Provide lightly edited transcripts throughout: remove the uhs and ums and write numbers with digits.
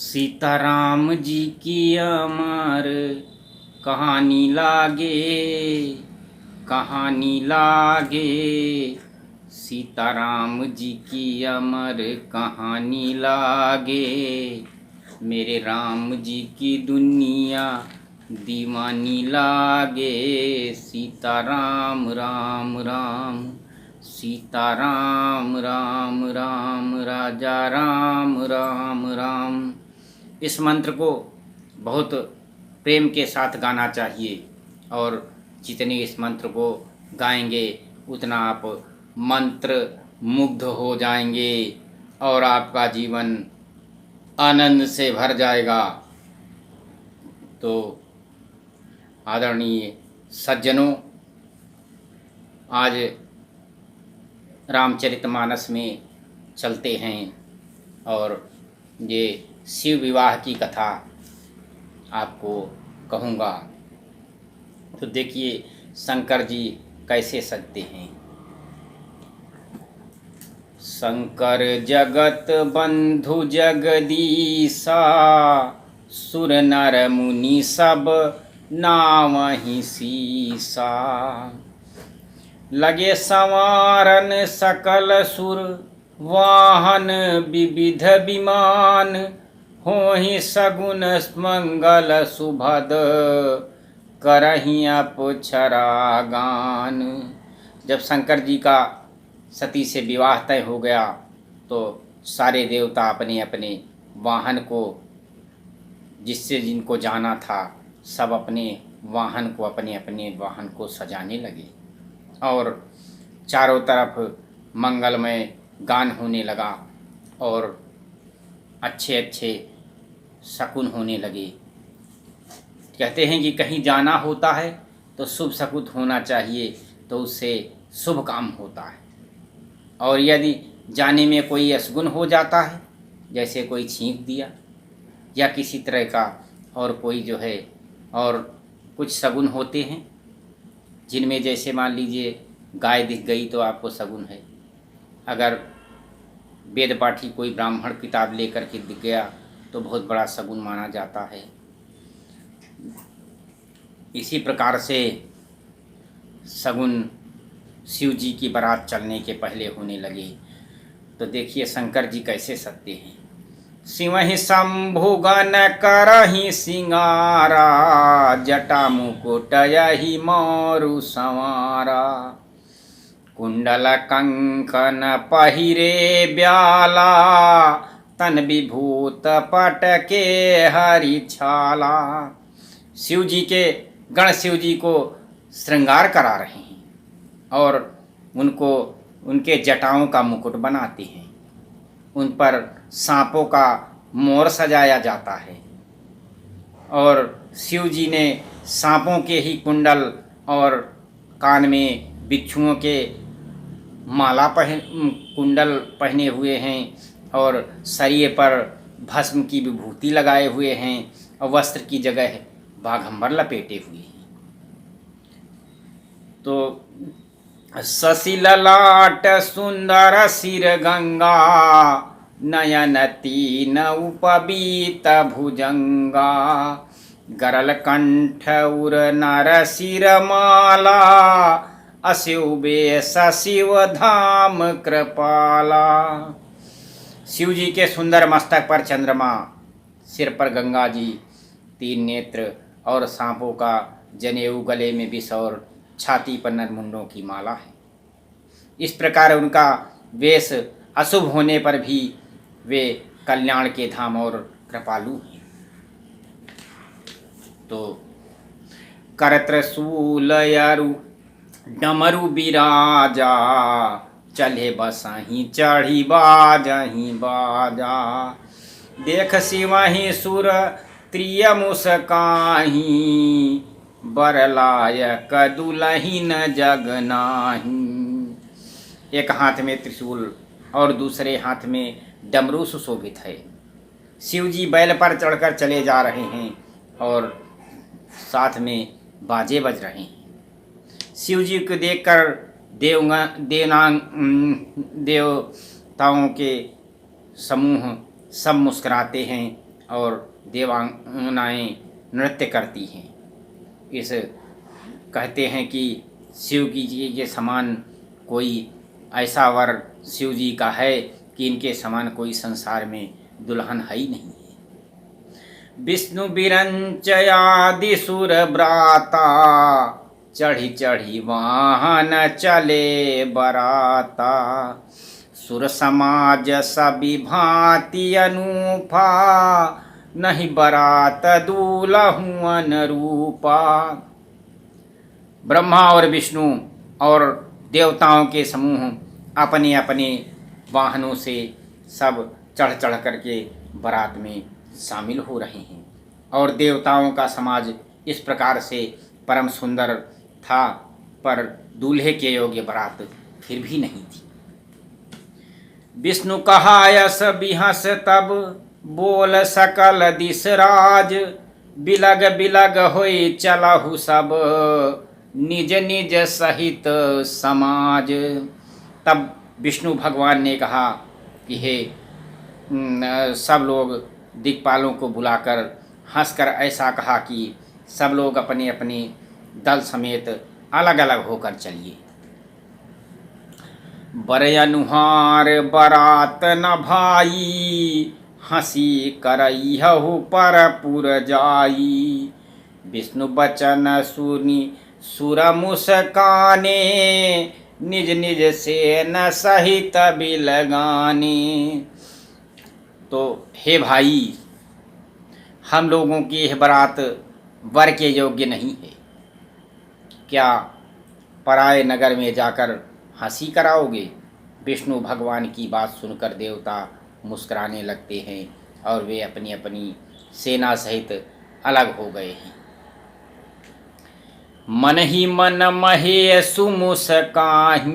सीताराम जी की अमर कहानी लागे, कहानी लागे। सीताराम जी की अमर कहानी लागे। मेरे राम जी की दुनिया दीवानी लागे। सीताराम राम राम, सीताराम राम राम, राजा राम राम राम। इस मंत्र को बहुत प्रेम के साथ गाना चाहिए और जितने इस मंत्र को गाएंगे उतना आप मंत्र मुग्ध हो जाएंगे और आपका जीवन आनंद से भर जाएगा। तो आदरणीय सज्जनों, आज रामचरितमानस में चलते हैं और ये शिव विवाह की कथा आपको कहूँगा। तो देखिए शंकर जी कैसे सजते हैं। शंकर जगत बंधु जगदीसा, सुर नर मुनि सब नावहि सीसा। लगे संवारन सकल सुर, वाहन विविध विमान। होहि सगुन मंगल सुभद, करहि अप्सरा गान। जब शंकर जी का सती से विवाह तय हो गया तो सारे देवता अपने अपने वाहन को, जिससे जिनको जाना था, सब अपने अपने वाहन को सजाने लगे और चारों तरफ मंगलमय गान होने लगा और अच्छे अच्छे शकुन होने लगे। कहते हैं कि कहीं जाना होता है तो शुभ शकुन होना चाहिए, तो उससे शुभ काम होता है। और यदि जाने में कोई अशगुन हो जाता है, जैसे कोई छींक दिया या किसी तरह का और कोई जो है और कुछ शगुन होते हैं, जिनमें जैसे मान लीजिए गाय दिख गई तो आपको शगुन है। अगर वेद पाठी कोई ब्राह्मण किताब लेकर के दिख गया तो बहुत बड़ा शगुन माना जाता है। इसी प्रकार से शगुन शिव जी की बारात चलने के पहले होने लगे। तो देखिए शंकर जी कैसे सजते हैं। सिंह शंभु गण करहि सिंगारा, जटा मुकुट यही मोरु संवारा। कुंडल कंकन पहिरे ब्याला, तन विभूत पटके हरि छाला। शिव जी के गण शिव जी को श्रृंगार करा रहे हैं और उनको उनके जटाओं का मुकुट बनाते हैं। उन पर सांपों का मोर सजाया जाता है और शिव जी ने सांपों के ही कुंडल और कान में बिच्छुओं के माला कुंडल पहने हुए हैं और शरीर पर भस्म की विभूति लगाए हुए हैं और वस्त्र की जगह बाघंबर लपेटे हुए हैं। तो शशि ललाट सुंदर सिर गंगा, नयन तीन उपबीत भुजंगा। गरल कंठ उर नर सिर माला, अशिव बेस शिव धाम कृपाला। शिव जी के सुंदर मस्तक पर चंद्रमा, सिर पर गंगा जी, तीन नेत्र और सांपों का जनेऊ, गले में विष और छाती पर नरमुंडों की माला है। इस प्रकार उनका वेश अशुभ होने पर भी वे कल्याण के धाम और कृपालु हैं। तो कर त्रिशूल अरु डमरु बिराजा, चले बसहि चढ़ी बाजहि बाजा। देख शिवहि सुर त्रिय मुस्काहि, बरलायक दुलहिन जग नाही। एक हाथ में त्रिशूल और दूसरे हाथ में डमरू सुशोभित है। शिव जी बैल पर चढ़कर चले जा रहे हैं और साथ में बाजे बज रहे हैं। शिव जी को देखकर देवताओं के समूह सब मुस्कुराते हैं और देवांगनाएं नृत्य करती हैं। इस कहते हैं कि शिव जी के समान कोई ऐसा वर शिव जी का है कि इनके समान कोई संसार में दुल्हन है ही नहीं है। विष्णु विरंचयादि सुर ब्राता, चढ़ी चढ़ी वाहन चले बराता। सुर समाज सभी भांति अनूपा, नहीं बरात दूल्हू अनुरूपा। ब्रह्मा और विष्णु और देवताओं के समूह अपने अपने वाहनों से सब चढ़ चढ़ करके बारात में शामिल हो रहे हैं। और देवताओं का समाज इस प्रकार से परम सुंदर था, पर दूल्हे के योग्य बारात फिर भी नहीं थी। विष्णु कहा यस बिहस तब, बोल सकल दिस राज। बिलग बिलग होई चलहु सब, निज निज सहित समाज। तब विष्णु भगवान ने कहा कि हे सब लोग दिक्पालों को बुलाकर हंसकर ऐसा कहा कि सब लोग अपने अपने दल समेत अलग अलग होकर चलिए। बरे अनुहार बरात न भाई, हंसी करहु पर पुर जाई। विष्णु बचन सुनी सुर मुस्काने, निज निज से न सहित बिलगाने। तो हे भाई, हम लोगों की यह बारात वर के योग्य नहीं है। क्या पराए नगर में जाकर हंसी कराओगे? विष्णु भगवान की बात सुनकर देवता मुस्कुराने लगते हैं और वे अपनी अपनी सेना सहित अलग हो गए हैं। मन ही मन महे सुमुस्काहि,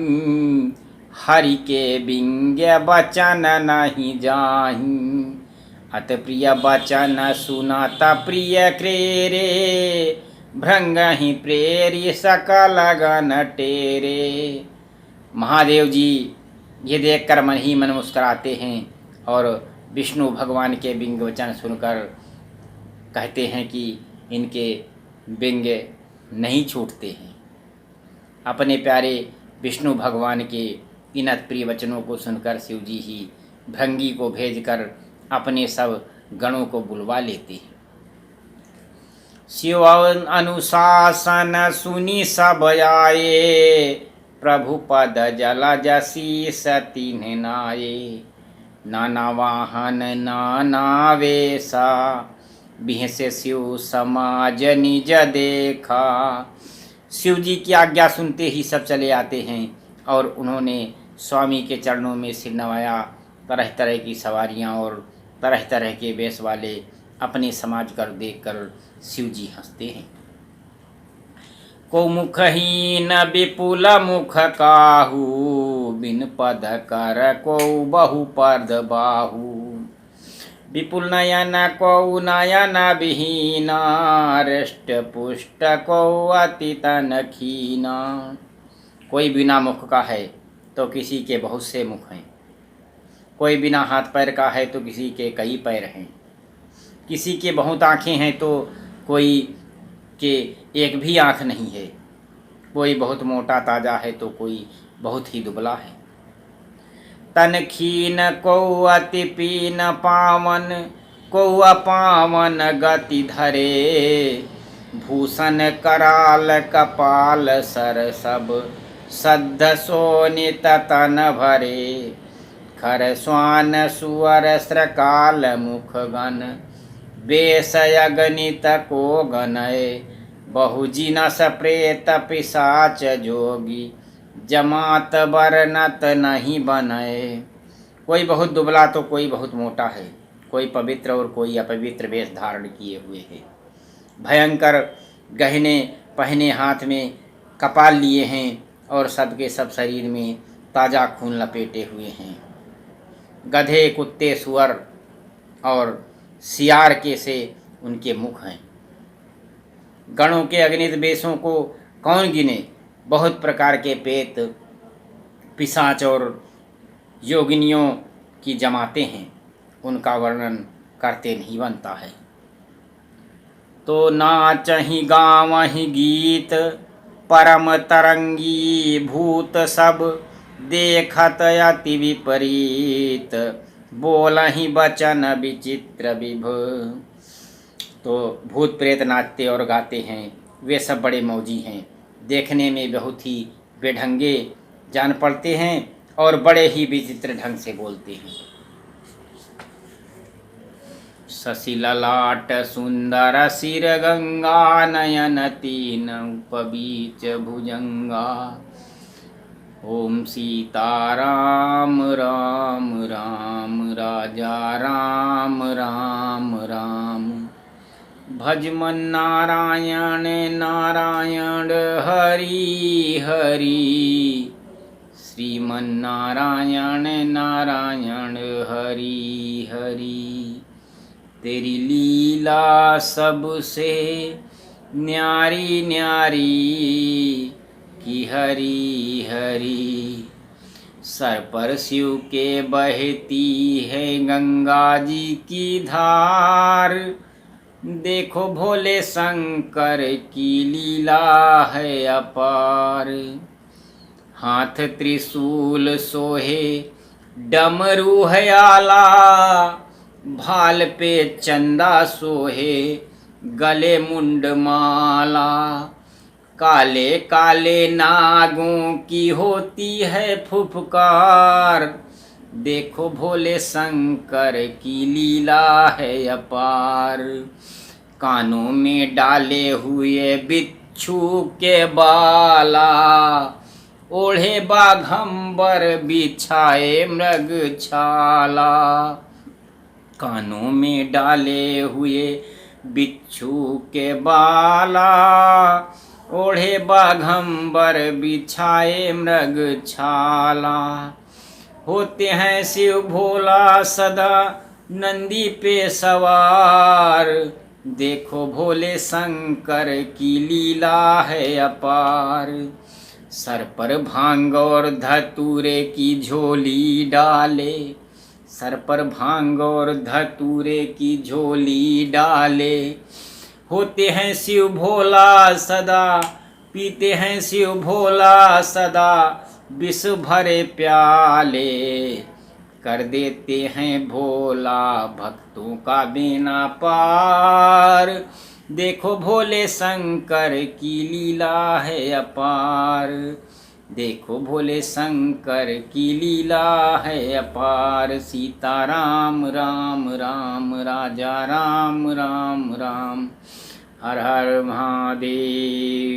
हरि के बिंग्य बचन नहीं जाहि। अत प्रिय बचन सुनत प्रिय क्रेरे, भृंग ही प्रेरी सकल गण टेरे। महादेव जी ये देखकर मन ही मन मुस्कुराते हैं और विष्णु भगवान के बिंग वचन सुनकर कहते हैं कि इनके बिंग नहीं छूटते हैं। अपने प्यारे विष्णु भगवान के इन प्रिय वचनों को सुनकर शिव जी ही भृंगी को भेजकर अपने सब गणों को बुलवा लेते हैं। शिव अनुशासन सुनी सब आए, प्रभु पद जल जसी सतीन नाये। नाना वाहन नाना वेशा, बिहसे शिव समाज निज देखा। शिव जी की आज्ञा सुनते ही सब चले आते हैं और उन्होंने स्वामी के चरणों में सिर नवाया। तरह तरह की सवारियां और तरह तरह के वेश वाले अपने समाज कर देखकर शिव जी हंसते हैं। को मुखहीन विपुल मुख काहू, बिन पद कर को बहु पद बाहू। विपुल नयन को नयन विहीना, हृष्ट पुष्ट को अति तन खीना। कोई बिना मुख का है तो किसी के बहुत से मुख हैं, कोई बिना हाथ पैर का है तो किसी के कई पैर हैं, किसी के बहुत आँखें हैं तो कोई के एक भी आँख नहीं है, कोई बहुत मोटा ताजा है तो कोई बहुत ही दुबला है। तन खीन को अति पीन पावन, को अपावन गति धरे। भूषण कराल कपाल सर सब, सद्ध सोनित तन भरे। खर स्वान सुअर श्रकाल मुख गण, बेस अगणित को गणय। बहुजिनस प्रेत पिशाच जोगी, जमात बरनत नहीं बनय। कोई बहुत दुबला तो कोई बहुत मोटा है, कोई पवित्र और कोई अपवित्र वेश धारण किए हुए है। भयंकर गहने पहने हाथ में कपाल लिए हैं और सबके सब शरीर में ताज़ा खून लपेटे हुए हैं। गधे कुत्ते सुअर और सियार के से उनके मुख हैं। गणों के अगणित वेशों को कौन गिने। बहुत प्रकार के पेत पिशाच और योगिनियों की जमाते हैं, उनका वर्णन करते नहीं बनता है। तो नाचहि गावहि गीत परम तरंगी भूत सब, देखत अति विपरीत बोलहि वचन विचित्र विभ। तो भूत प्रेत नाचते और गाते हैं, वे सब बड़े मौजी हैं, देखने में बहुत ही बेढंगे जान पड़ते हैं और बड़े ही विचित्र ढंग से बोलते हैं। शशि ललाट सुंदर सिर गंगा, नयन तीन उपबीच भुजंगा। ओम सीताराम राम राम राजा राम राम राम। भजमन नारायण नारायण हरि हरि, श्रीमन नारायण नारायण हरि हरि। तेरी लीला सबसे न्यारी न्यारी की हरि हरि। सर पर शिव के बहती है गंगा जी की धार, देखो भोले शंकर की लीला है अपार। हाथ त्रिशूल सोहे डमरू है आला, भाल पे चंदा सोहे गले मुंड माला। काले काले नागों की होती है फुफकार, देखो भोले शंकर की लीला है अपार। कानों में डाले हुए बिच्छू के बाला, ओढ़े बाघंबर बिछाए मृग छाला। कानों में डाले हुए बिच्छू के बाला, ओढ़े बाघंबर बिछाए मृग छाला। होते हैं शिव भोला सदा नंदी पे सवार, देखो भोले शंकर की लीला है अपार। सर पर भांग और धतूरे की झोली डाले, सर पर भांग और धतूरे की झोली डाले। होते हैं शिव भोला सदा, पीते हैं शिव भोला सदा विष भरे प्याले। कर देते हैं भोला भक्तों का बेना पार, देखो भोले शंकर की लीला है अपार। देखो भोले शंकर की लीला है अपार। सीताराम राम राम राजा राम राम राम। हर हर महादेव।